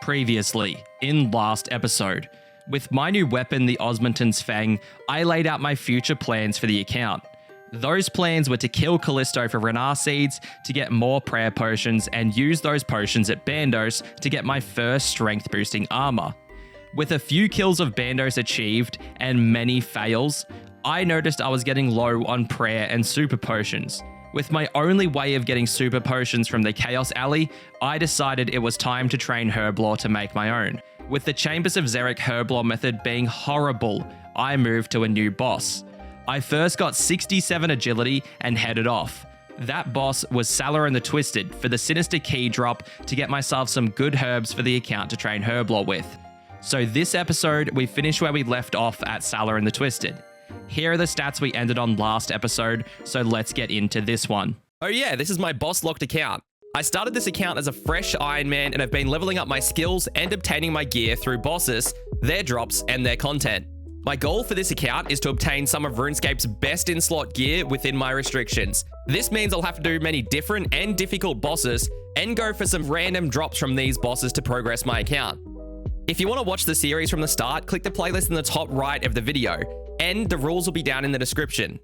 Previously, in last episode, with my new weapon, the Osmonton's Fang, I laid out my future plans for the account. Those plans were to kill Callisto for Renar seeds, to get more prayer potions, and use those potions at Bandos to get my first strength boosting armor. With a few kills of Bandos achieved, and many fails, I noticed I was getting low on prayer and super potions. With my only way of getting super potions from the Chaos Alley, I decided it was time to train herblore to make my own. With the Chambers of Xeric herblore method being horrible, I moved to a new boss. I first got 67 agility and headed off. That boss was Salarin the Twisted for the sinister key drop to get myself some good herbs for the account to train herblore with. So this episode, we finish where we left off at Salarin the Twisted. Here are the stats we ended on last episode, so let's get into this one. Oh yeah, this is my boss locked account. I started this account as a fresh Iron Man and have been leveling up my skills and obtaining my gear through bosses, their drops, and their content. My goal for this account is to obtain some of RuneScape's best in-slot gear within my restrictions. This means I'll have to do many different and difficult bosses and go for some random drops from these bosses to progress my account. If you want to watch the series from the start, click the playlist in the top right of the video, and the rules will be down in the description.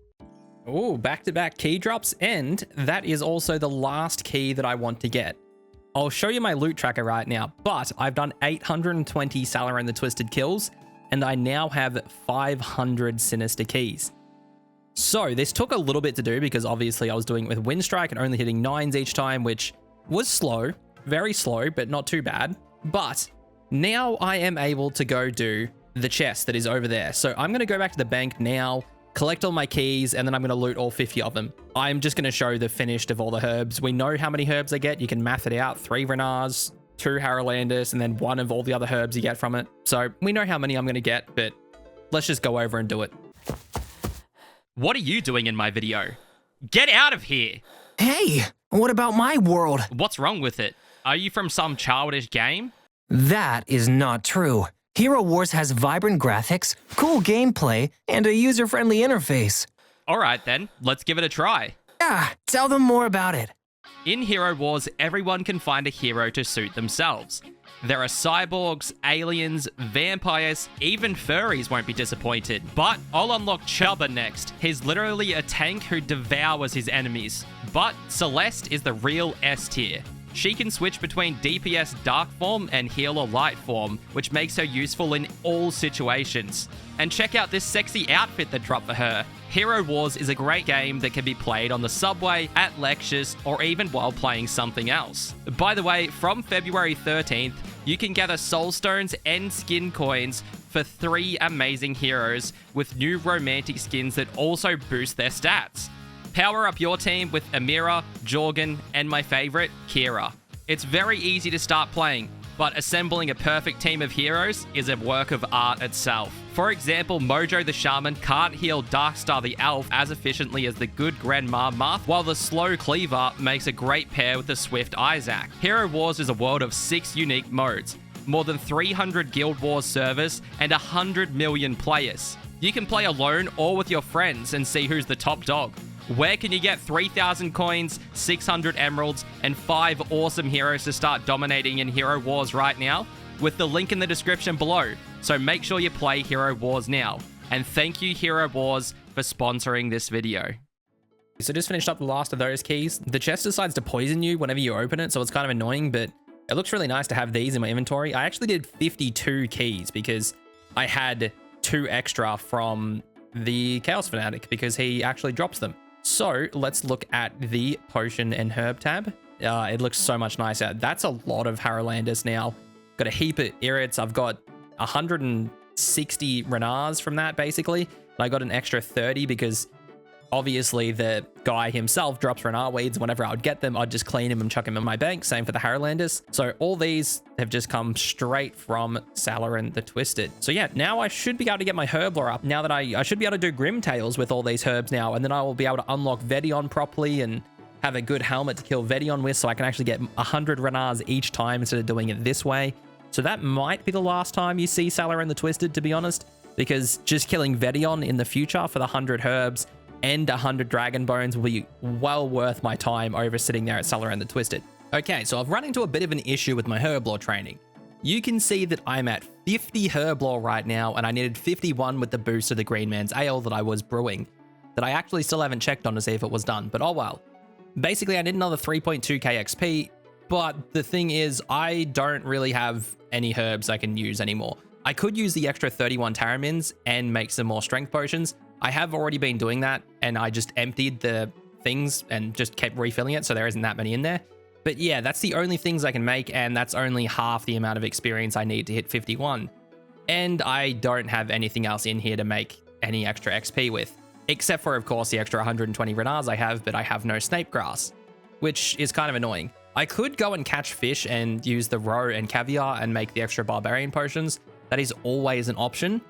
Oh, back-to-back key drops, and that is also the last key that I want to get. I'll show you my loot tracker right now, but I've done 820 Salarin the Twisted kills, and I now have 500 Sinister keys. So this took a little bit to do because obviously I was doing it with Windstrike and only hitting 9s each time, which was slow, very slow, but not too bad. But now I am able to go do the chest that is over there. So I'm going to go back to the bank now, collect all my keys, and then I'm going to loot all 50 of them. I'm just going to show the finished of all the herbs. We know how many herbs I get. You can math it out. 3 Renars, 2 Harlandis, and then 1 of all the other herbs you get from it. So we know how many I'm going to get, but let's just go over and do it. What are you doing in my video? Get out of here! Hey, what about my world? What's wrong with it? Are you from some childish game? That is not true. Hero Wars has vibrant graphics, cool gameplay, and a user-friendly interface. Alright then, let's give it a try. Yeah, tell them more about it. In Hero Wars, everyone can find a hero to suit themselves. There are cyborgs, aliens, vampires, even furries won't be disappointed. But I'll unlock Chubba next. He's literally a tank who devours his enemies. But Celeste is the real S tier. She can switch between DPS Dark Form and Healer Light Form, which makes her useful in all situations. And check out this sexy outfit that dropped for her. Hero Wars is a great game that can be played on the subway, at lectures, or even while playing something else. By the way, from February 13th, you can gather soul stones and skin coins for 3 amazing heroes with new romantic skins that also boost their stats. Power up your team with Amira, Jorgen, and my favorite, Kira. It's very easy to start playing, but assembling a perfect team of heroes is a work of art itself. For example, Mojo the Shaman can't heal Darkstar the Elf as efficiently as the good Grandma Marth, while the Slow Cleaver makes a great pair with the Swift Isaac. Hero Wars is a world of 6 unique modes, more than 300 Guild Wars servers, and 100 million players. You can play alone or with your friends and see who's the top dog. Where can you get 3,000 coins, 600 emeralds, and 5 awesome heroes to start dominating in Hero Wars right now? With the link in the description below, so make sure you play Hero Wars now. And thank you Hero Wars for sponsoring this video. So just finished up the last of those keys. The chest decides to poison you whenever you open it, so it's kind of annoying, but it looks really nice to have these in my inventory. I actually did 52 keys because I had 2 extra from the Chaos Fanatic because he actually drops them. So let's look at the potion and herb tab. It looks so much nicer. That's a lot of Harlandis now. Got a heap of Irrits. I've got 160 Renars from that basically. And I got an extra 30 because obviously the guy himself drops Renar weeds. Whenever I would get them, I'd just clean him and chuck him in my bank. Same for the Harlandis. So all these have just come straight from Salarin the Twisted. So yeah, now I should be able to get my herblore up. Now that I should be able to do Grimtails with all these herbs now. And then I will be able to unlock Vedion properly and have a good helmet to kill Vedion with. So I can actually get 100 Renars each time instead of doing it this way. So that might be the last time you see Salarin the Twisted, to be honest. Because just killing Vedion in the future for the 100 herbs and 100 dragon bones will be well worth my time over sitting there at Salarin the Twisted. Okay, so I've run into a bit of an issue with my herblore training. you can see that I'm at 50 herblore right now, and I needed 51 with the boost of the Green Man's Ale that I was brewing, that I actually still haven't checked on to see if it was done, but oh well. Basically, I need another 3.2k XP, but the thing is, I don't really have any herbs I can use anymore. I could use the extra 31 Taramins and make some more strength potions. I have already been doing that, and I just emptied the things and just kept refilling it, so there isn't that many in there. But yeah, that's the only things I can make, and that's only half the amount of experience I need to hit 51. And I don't have anything else in here to make any extra XP with. Except for, of course, the extra 120 renards I have, but I have no snape grass, which is kind of annoying. I could go and catch fish and use the roe and caviar and make the extra barbarian potions. That is always an option,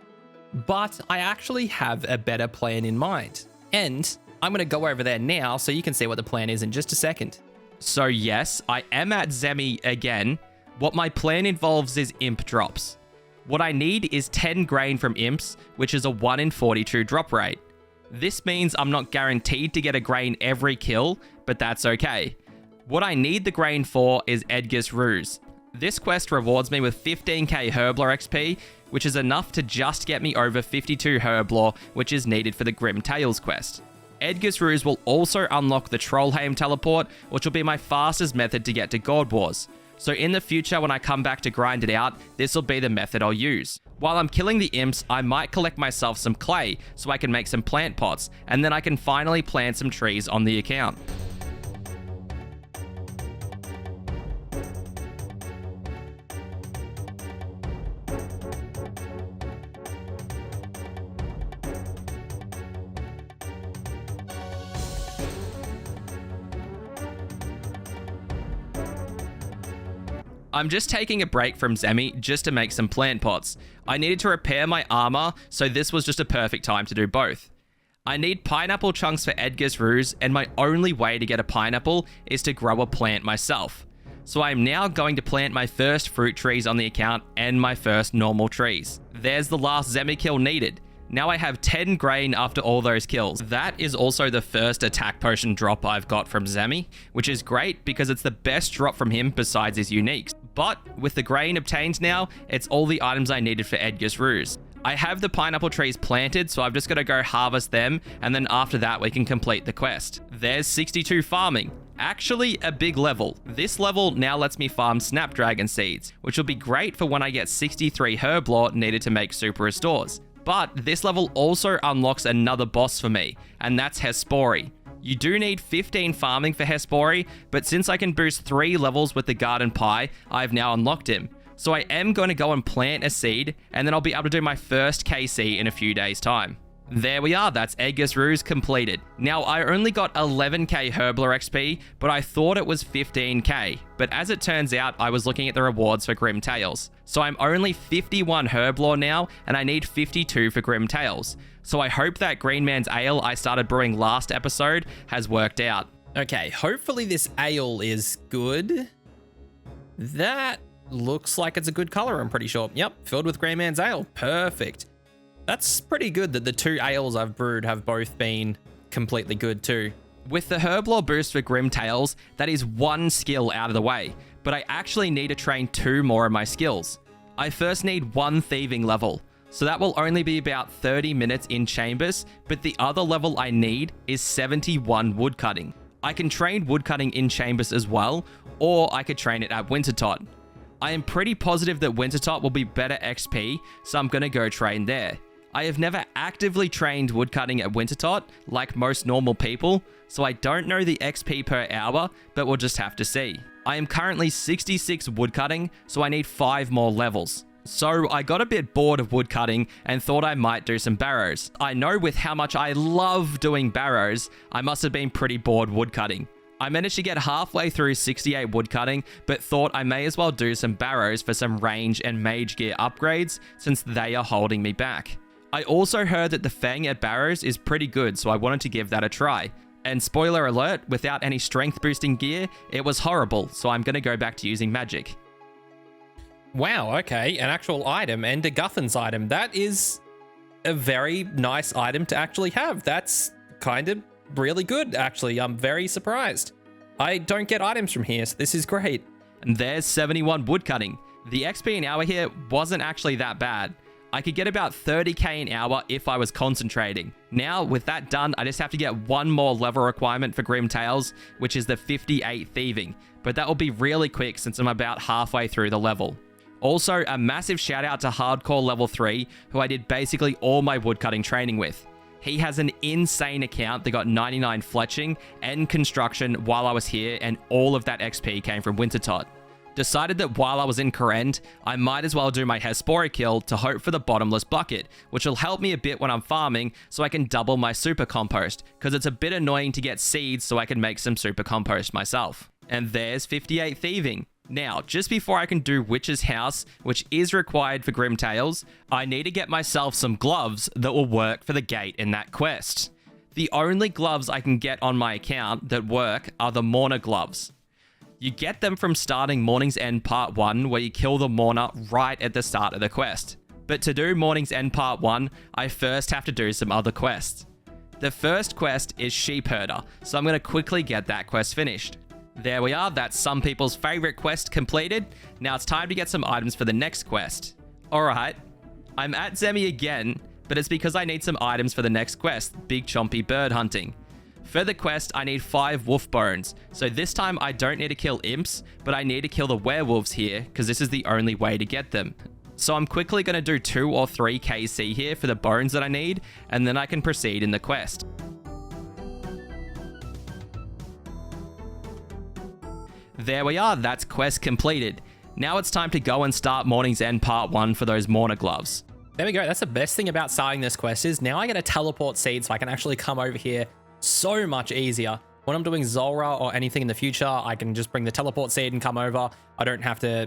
but I actually have a better plan in mind. And I'm going to go over there now so you can see what the plan is in just a second. So yes, I am at Zemi again. What my plan involves is imp drops. What I need is 10 grain from imps, which is a 1 in 42 drop rate. This means I'm not guaranteed to get a grain every kill, but that's okay. What I need the grain for is Edgar's Ruse. This quest rewards me with 15k herblore XP, which is enough to just get me over 52 herblore, which is needed for the Grim Tales quest. Edgar's Ruse will also unlock the Trollheim teleport, which will be my fastest method to get to God Wars. So in the future, when I come back to grind it out, this will be the method I'll use. While I'm killing the imps, I might collect myself some clay so I can make some plant pots, and then I can finally plant some trees on the account. I'm just taking a break from Zemi just to make some plant pots. I needed to repair my armor, so this was just a perfect time to do both. I need pineapple chunks for Edgar's Ruse, and my only way to get a pineapple is to grow a plant myself. So I'm now going to plant my first fruit trees on the account and my first normal trees. There's the last Zemi kill needed. Now I have 10 grain after all those kills. That is also the first attack potion drop I've got from Zemi, which is great because it's the best drop from him besides his uniques. But with the grain obtained now, it's all the items I needed for Edgar's Ruse. I have the pineapple trees planted, so I've just got to go harvest them, and then after that we can complete the quest. There's 62 farming. Actually, a big level. This level now lets me farm snapdragon seeds, which will be great for when I get 63 herblore needed to make super restores. But this level also unlocks another boss for me, and that's Hespori. You do need 15 farming for Hespori, but since I can boost 3 levels with the garden pie, I've now unlocked him. So I am going to go and plant a seed, and then I'll be able to do my first KC in a few days' time. There we are, that's Edgar's Ruse completed. Now, I only got 11k herblore XP, but I thought it was 15k. But as it turns out, I was looking at the rewards for Grim Tales. So I'm only 51 herblore now, and I need 52 for Grim Tales. So I hope that Green Man's Ale I started brewing last episode has worked out. Okay, hopefully this ale is good. That looks like it's a good color, I'm pretty sure. Yep, filled with Green Man's Ale. Perfect. That's pretty good that the 2 ales I've brewed have both been completely good too. With the herblore boost for Grim Tales, that is 1 skill out of the way, but I actually need to train 2 more of my skills. I first need 1 thieving level, so that will only be about 30 minutes in chambers, but the other level I need is 71 woodcutting. I can train woodcutting in chambers as well, or I could train it at Wintertot. I am pretty positive that Wintertot will be better XP, so I'm gonna go train there. I have never actively trained woodcutting at Wintertot, like most normal people, so I don't know the XP per hour, but we'll just have to see. I am currently 66 woodcutting, so I need 5 more levels. So I got a bit bored of woodcutting and thought I might do some barrows. I know with how much I love doing barrows, I must have been pretty bored woodcutting. I managed to get halfway through 68 woodcutting, but thought I may as well do some barrows for some range and mage gear upgrades, since they are holding me back. I also heard that the Fang at Barrows is pretty good, so I wanted to give that a try. And spoiler alert, without any strength boosting gear, it was horrible, so I'm going to go back to using magic. Wow, okay, an actual item and a Guffin's item. That is a very nice item to actually have. That's kind of really good, actually. I'm very surprised. I don't get items from here, so this is great. And there's 71 woodcutting. The XP an hour here wasn't actually that bad. I could get about 30k an hour if I was concentrating. Now, with that done, I just have to get one more level requirement for Grim Tales, which is the 58 Thieving. But that will be really quick since I'm about halfway through the level. Also, a massive shout out to Hardcore Level 3, who I did basically all my woodcutting training with. He has an insane account that got 99 fletching and construction while I was here, and all of that XP came from Wintertot. Decided that while I was in Kourend, I might as well do my Hespora kill to hope for the bottomless bucket, which will help me a bit when I'm farming so I can double my super compost, because it's a bit annoying to get seeds so I can make some super compost myself. And there's 58 Thieving. Now, just before I can do Witch's House, which is required for Grim Tales, I need to get myself some gloves that will work for the gate in that quest. The only gloves I can get on my account that work are the Mourner gloves. You get them from starting Morning's End Part 1, where you kill the Mourner right at the start of the quest. But to do Morning's End Part 1, I first have to do some other quests. The first quest is Sheep Herder, so I'm going to quickly get that quest finished. There we are, that's some people's favorite quest completed. Now it's time to get some items for the next quest. Alright, I'm at Zemi again, but it's because I need some items for the next quest, Big Chompy Bird Hunting. For the quest, I need 5 wolf bones, so this time I don't need to kill imps, but I need to kill the werewolves here, because this is the only way to get them. So I'm quickly going to do 2 or 3 KC here for the bones that I need, and then I can proceed in the quest. There we are, that's quest completed. Now it's time to go and start Morning's End Part 1 for those Mourner gloves. There we go. That's the best thing about starting this quest is now I get a teleport seed so I can actually come over here so much easier. When I'm doing Zulrah or anything in the future, I can just bring the teleport seed and come over. I don't have to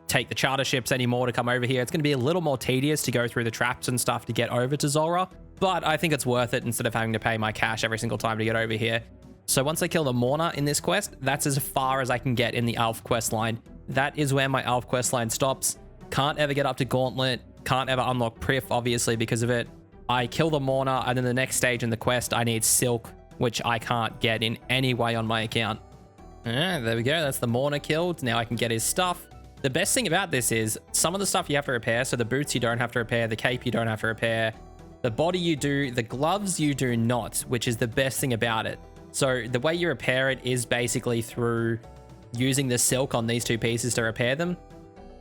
take the charter ships anymore to come over here. It's going to be a little more tedious to go through the traps and stuff to get over to Zulrah, but I think it's worth it instead of having to pay my cash every single time to get over here. So once I kill the Mourner in this quest, that's as far as I can get in the Elf quest line. That is where my Elf quest line stops. Can't ever get up to Gauntlet. Can't ever unlock Prif, obviously, because of it. I kill the Mourner, and then the next stage in the quest, I need Silk, which I can't get in any way on my account. There we go. That's the Mourner killed. Now I can get his stuff. The best thing about this is some of the stuff you have to repair. So the boots you don't have to repair, the cape you don't have to repair, the body you do, the gloves you do not, which is the best thing about it. So the way you repair it is basically through using the silk on these 2 pieces to repair them.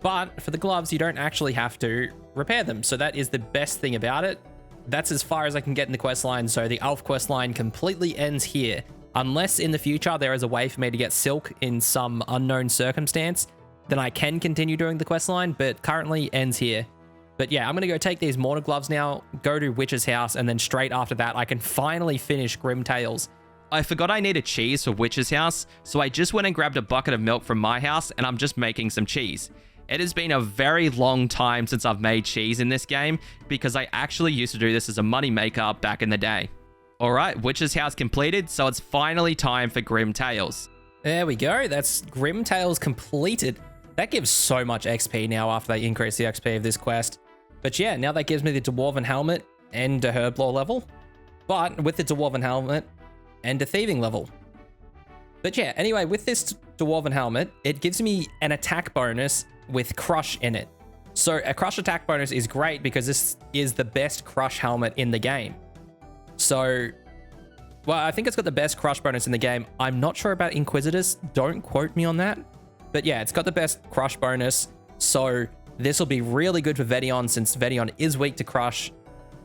But for the gloves, you don't actually have to repair them. So that is the best thing about it. That's as far as I can get in the quest line. So the Elf quest line completely ends here. Unless in the future there is a way for me to get silk in some unknown circumstance, then I can continue doing the quest line, but currently ends here. But yeah, I'm going to go take these Mourner gloves now, go to Witch's House, and then straight after that, I can finally finish Grim Tales. I forgot I needed cheese for Witch's House, so I just went and grabbed a bucket of milk from my house, and I'm just making some cheese. It has been a very long time since I've made cheese in this game, because I actually used to do this as a money maker back in the day. Alright, Witch's House completed, so it's finally time for Grim Tales. There we go, that's Grim Tales completed. That gives so much XP now after they increase the XP of this quest. But yeah, now that gives me the Dwarven Helmet and a herblore level. But with the Dwarven Helmet and a Thieving level. But yeah, anyway, with this Dwarven Helmet, it gives me an attack bonus with Crush in it. So a Crush attack bonus is great because this is the best Crush helmet in the game. So, well, I think it's got the best Crush bonus in the game. I'm not sure about Inquisitors. Don't quote me on that. But yeah, it's got the best Crush bonus. So this will be really good for Vedion since Vedion is weak to Crush.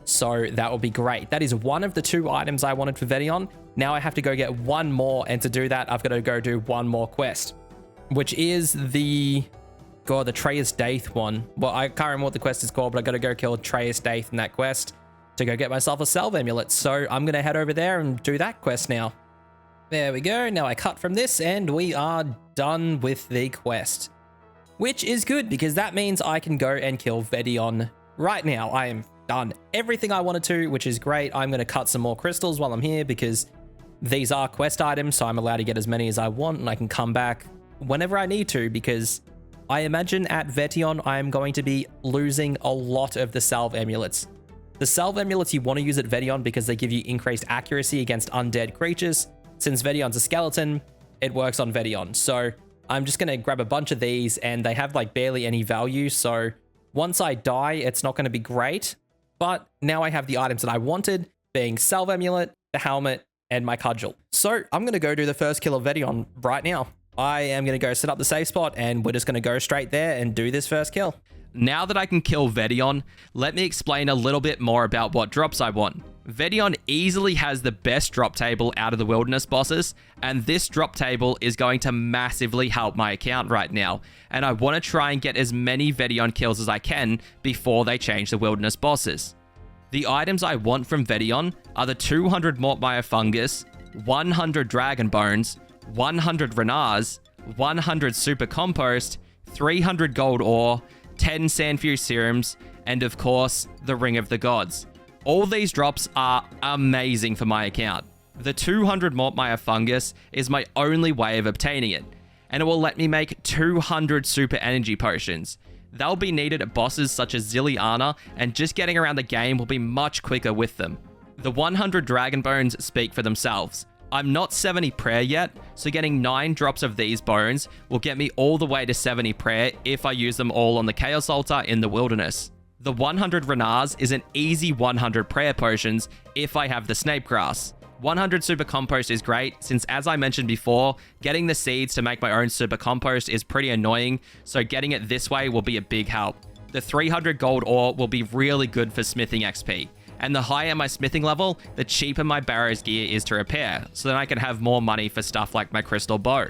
So that will be great. That is one of the 2 items I wanted for Vedion. Now I have to go get one more. And to do that, I've got to go do one more quest, which is the Treyas Daith one. Well, I can't remember what the quest is called, but I got to go kill Treyas Daith in that quest to go get myself a Salve Amulet. So I'm going to head over there and do that quest now. There we go. Now I cut from this and we are done with the quest, which is good because that means I can go and kill Vedion right now. I am done everything I wanted to, which is great. I'm going to cut some more crystals while I'm here because these are quest items, so I'm allowed to get as many as I want and I can come back whenever I need to because I imagine at Vedion I am going to be losing a lot of the Salve Amulets. The Salve Amulets you want to use at Vedion because they give you increased accuracy against undead creatures. Since Vedion's a skeleton, it works on Vedion. So I'm just going to grab a bunch of these, and they have like barely any value. So once I die, it's not going to be great. But now I have the items that I wanted, being Salve Amulet, the helmet, and my cudgel. So I'm going to go do the first kill of Vedion right now. I am going to go set up the safe spot, and we're just going to go straight there and do this first kill. Now that I can kill Vedion, let me explain a little bit more about what drops I want. Vedion easily has the best drop table out of the wilderness bosses, and this drop table is going to massively help my account right now, and I want to try and get as many Vedion kills as I can before they change the wilderness bosses. The items I want from Vedion are the 200 Mortmire Fungus, 100 Dragon Bones, 100 Renars, 100 Super Compost, 300 Gold Ore, 10 Sandfuse Serums, and of course, the Ring of the Gods. All these drops are amazing for my account. The 200 Mortmire Fungus is my only way of obtaining it, and it will let me make 200 Super Energy Potions. They'll be needed at bosses such as Zilliana, and just getting around the game will be much quicker with them. The 100 Dragon Bones speak for themselves. I'm not 70 prayer yet, so getting 9 drops of these bones will get me all the way to 70 prayer if I use them all on the Chaos Altar in the wilderness. The 100 Renars is an easy 100 prayer potions if I have the Snape Grass. 100 Super Compost is great, since as I mentioned before, getting the seeds to make my own Super Compost is pretty annoying, so getting it this way will be a big help. The 300 Gold Ore will be really good for smithing XP, and the higher my smithing level, the cheaper my Barrow's gear is to repair, so then I can have more money for stuff like my Crystal Bow.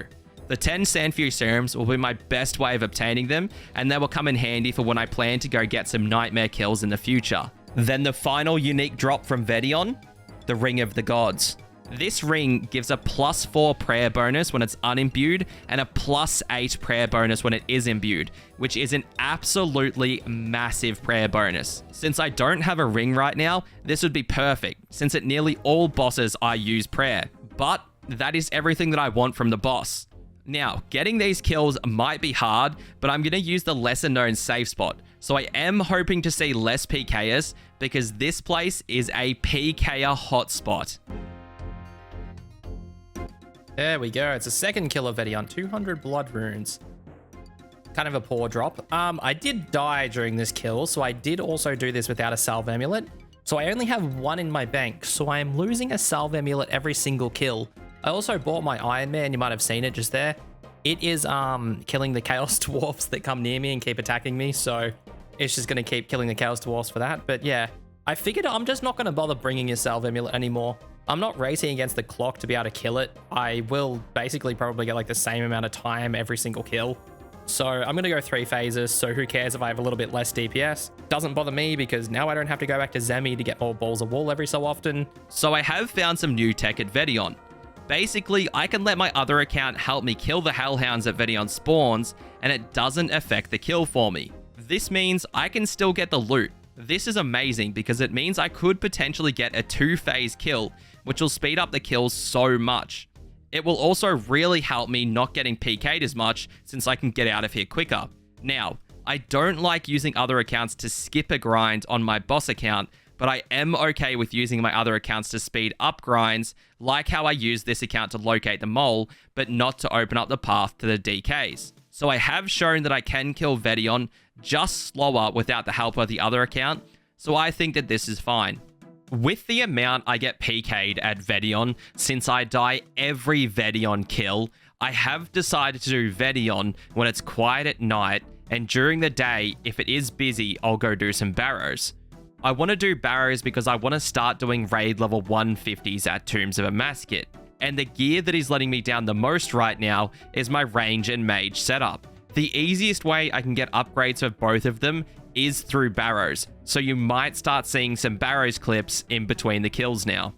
The 10 Sandfuse Serums will be my best way of obtaining them, and they will come in handy for when I plan to go get some nightmare kills in the future. Then the final unique drop from Vedion, the Ring of the Gods. This ring gives a +4 prayer bonus when it's unimbued and a +8 prayer bonus when it is imbued, which is an absolutely massive prayer bonus. Since I don't have a ring right now, this would be perfect, since at nearly all bosses I use prayer. But that is everything that I want from the boss. Now, getting these kills might be hard, but I'm going to use the lesser known safe spot. So I am hoping to see less PKers, because this place is a PKer hotspot. There we go. It's a second kill of Vedion, 200 blood runes. Kind of a poor drop. I did die during this kill, so I did also do this without a Salve Amulet. So I only have 1 in my bank, so I am losing a Salve Amulet every single kill. I also bought my Iron Man, you might have seen it just there. It is killing the Chaos Dwarfs that come near me and keep attacking me, so it's just going to keep killing the Chaos Dwarfs for that. But yeah, I figured I'm just not going to bother bringing a Salve Amulet anymore. I'm not racing against the clock to be able to kill it. I will basically probably get like the same amount of time every single kill. So I'm going to go 3 phases, so who cares if I have a little bit less DPS? Doesn't bother me because now I don't have to go back to Zemi to get more balls of wool every so often. So I have found some new tech at Vedion. Basically, I can let my other account help me kill the Hellhounds at Vedion spawns, and it doesn't affect the kill for me. This means I can still get the loot. This is amazing because it means I could potentially get a 2-phase kill, which will speed up the kills so much. It will also really help me not getting PK'd as much since I can get out of here quicker. Now, I don't like using other accounts to skip a grind on my boss account, but I am okay with using my other accounts to speed up grinds, like how I use this account to locate the mole, but not to open up the path to the DKs. So I have shown that I can kill Vedion just slower without the help of the other account, so I think that this is fine. With the amount I get PK'd at Vedion, since I die every Vedion kill, I have decided to do Vedion when it's quiet at night, and during the day, if it is busy, I'll go do some barrows. I want to do barrows because I want to start doing raid level 150s at Tombs of Amasket, and the gear that is letting me down the most right now is my range and mage setup. The easiest way I can get upgrades of both of them is through barrows, so you might start seeing some barrows clips in between the kills now.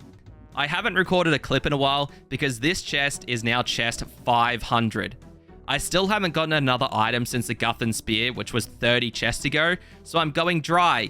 I haven't recorded a clip in a while because this chest is now chest 500. I still haven't gotten another item since the Guthan Spear, which was 30 chests ago, so I'm going dry.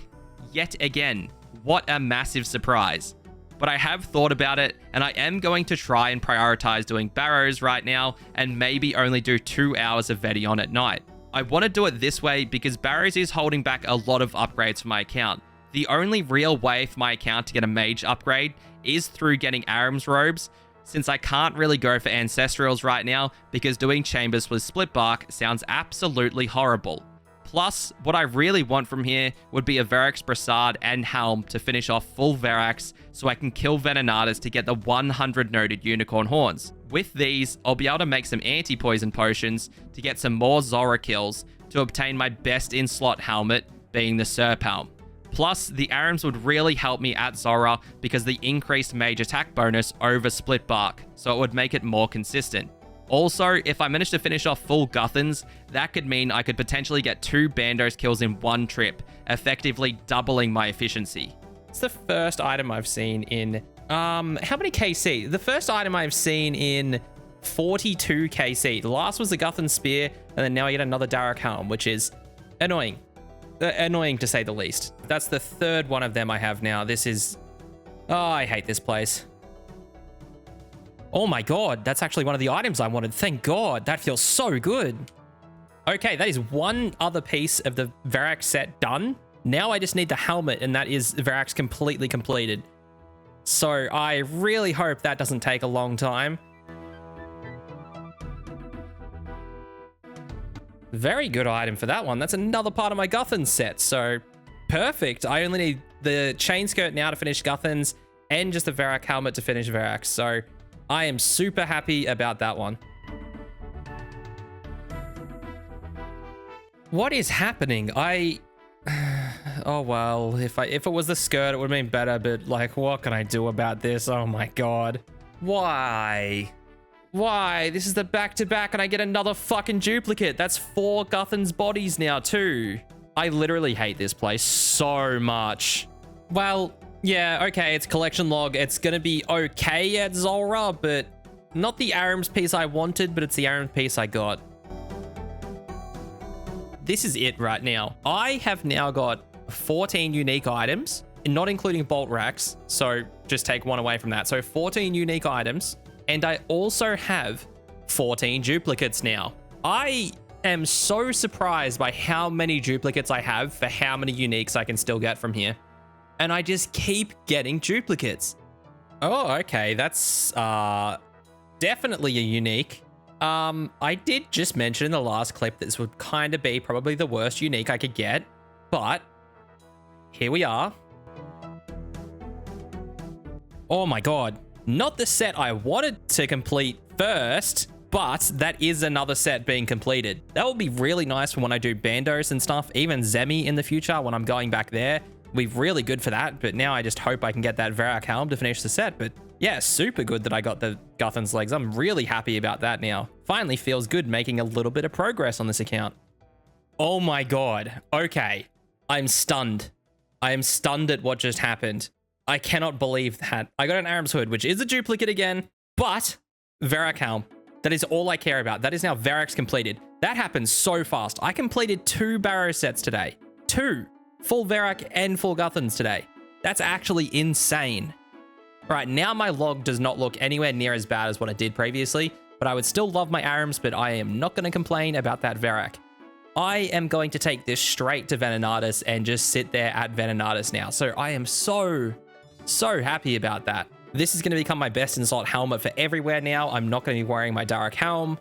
Yet again. What a massive surprise. But I have thought about it, and I am going to try and prioritize doing barrows right now, and maybe only do 2 hours of Vedion at night. I want to do it this way because barrows is holding back a lot of upgrades for my account. The only real way for my account to get a mage upgrade is through getting Aram's robes, since I can't really go for Ancestrals right now because doing Chambers with Split Bark sounds absolutely horrible. Plus, what I really want from here would be a Verax Brassard and Helm to finish off full Verax so I can kill Venenatas to get the 100 noted Unicorn Horns. With these, I'll be able to make some anti-poison potions to get some more Zora kills to obtain my best in-slot helmet, being the Serp Helm. Plus, the Arams would really help me at Zora because the increased mage attack bonus over Split Bark, so it would make it more consistent. Also, if I manage to finish off full Guthans, that could mean I could potentially get 2 Bandos kills in one trip, effectively doubling my efficiency. It's the first item I've seen in, how many KC? The first item I've seen in 42 KC. The last was the Guthan Spear, and then now I get another Darok Helm, which is annoying. Annoying to say the least. That's the third one of them I have now. This is... Oh, I hate this place. Oh my god, that's actually one of the items I wanted. Thank god, that feels so good. Okay, that is one other piece of the Verax set done. Now I just need the helmet, and that is Verax completely completed. So I really hope that doesn't take a long time. Very good item for that one. That's another part of my Guthans set, so perfect. I only need the chain skirt now to finish Guthans and just the Verax helmet to finish Verax, so I am super happy about that one. What is happening? Oh well, if it was the skirt, it would have been better, but like, what can I do about this? Oh my god. Why? Why? This is the back-to-back and I get another fucking duplicate. That's 4 Guthan's bodies now too. I literally hate this place so much. Well, yeah, okay, it's collection log. It's gonna be okay at Zora, but not the Arams piece I wanted, but it's the Arams piece I got. This is it right now. I have now got 14 unique items, not including bolt racks, so just take one away from that. So 14 unique items, and I also have 14 duplicates now. I am so surprised by how many duplicates I have for how many uniques I can still get from here. And I just keep getting duplicates. Oh, okay, that's definitely a unique. I did just mention in the last clip that this would kind of be probably the worst unique I could get, but here we are. Oh my god, not the set I wanted to complete first, but that is another set being completed. That would be really nice for when I do Bandos and stuff, even Zemi in the future when I'm going back there. Be really good for that, but now I just hope I can get that Verax helm to finish the set. But yeah, super good that I got the Guthan's legs. I'm really happy about that now. Finally feels good making a little bit of progress on this account. Oh my god. Okay. I'm stunned. I am stunned at what just happened. I cannot believe that. I got an Aram's Hood, which is a duplicate again, but Verax helm. That is all I care about. That is now Verax completed. That happened so fast. I completed 2 Barrow sets today. 2. Full Verax and full Guthans today. That's actually insane. Right, now my log does not look anywhere near as bad as what it did previously, but I would still love my Arams, but I am not going to complain about that Verax. I am going to take this straight to Venenatas and just sit there at Venenatas now. So I am so happy about that. This is going to become my best in slot helmet for everywhere now. I'm not going to be wearing my Darok helm,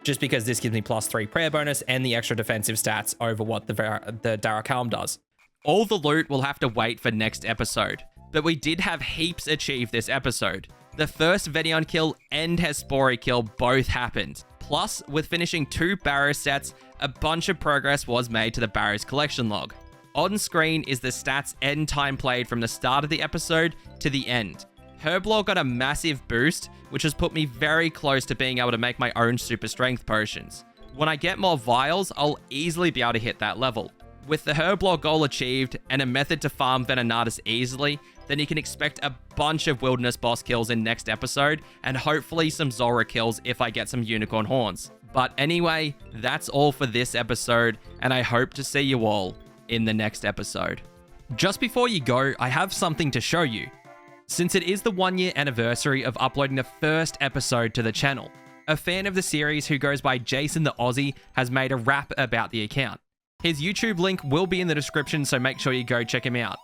just because this gives me +3 prayer bonus and the extra defensive stats over what the Darok helm does. All the loot will have to wait for next episode, but we did have heaps achieved this episode. The first Venion kill and Hespori kill both happened. Plus, with finishing 2 Barrow sets, a bunch of progress was made to the Barrows collection log. On screen is the stats and time played from the start of the episode to the end. Herblore got a massive boost, which has put me very close to being able to make my own super strength potions. When I get more vials, I'll easily be able to hit that level. With the Herblore goal achieved and a method to farm Venenatas easily, then you can expect a bunch of wilderness boss kills in next episode, and hopefully some Zora kills if I get some unicorn horns. But anyway, that's all for this episode, and I hope to see you all in the next episode. Just before you go, I have something to show you. Since it is the 1-year anniversary of uploading the first episode to the channel, a fan of the series who goes by Jason the Aussie has made a rap about the account. His YouTube link will be in the description, so make sure you go check him out.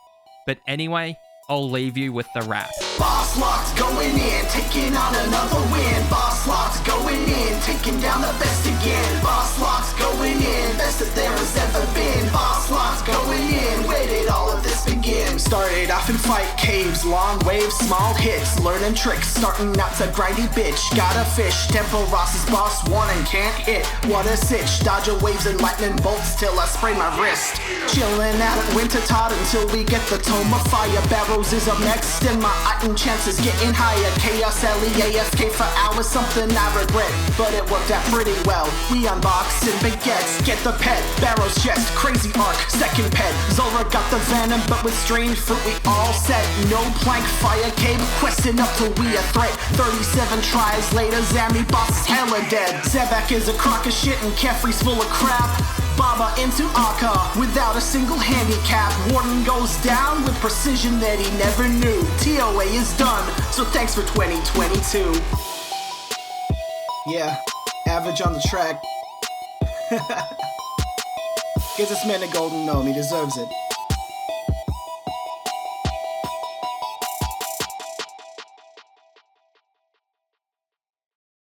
But anyway, I'll leave you with the rap. Boss locked going in, taking on another win. Boss locked going in, taking down the best again. Boss locked going in, best that there has ever been. Boss locked going in, where did all of this begin? Started off in fight caves, long waves, small hits, learning tricks, starting out to grindy bitch. Got a fish, Tempo Ross's boss one and can't hit. What a sitch, dodging waves and lightning bolts till I sprain my wrist. Chilling out at Winter Todd until we get the Tome of Fire. Barrows is up next and my item chances getting higher. Chaos LEAFK for hours, something I regret, but it worked out pretty well. We unboxing baguettes, get the pet, Barrows chest, crazy arc, second pet. Zora got the venom, but with strange fruit we all set. No plank, fire cave, questing up till we a threat. 37 tries later, Zammy boss is hella dead. Zebak is a crock of shit and Kefri's full of crap. Baba into Akka without a single handicap. Warden goes down with precision that he never knew. TOA is done, so thanks for 2022. Yeah, average on the track. Gives this man a golden gnome, he deserves it.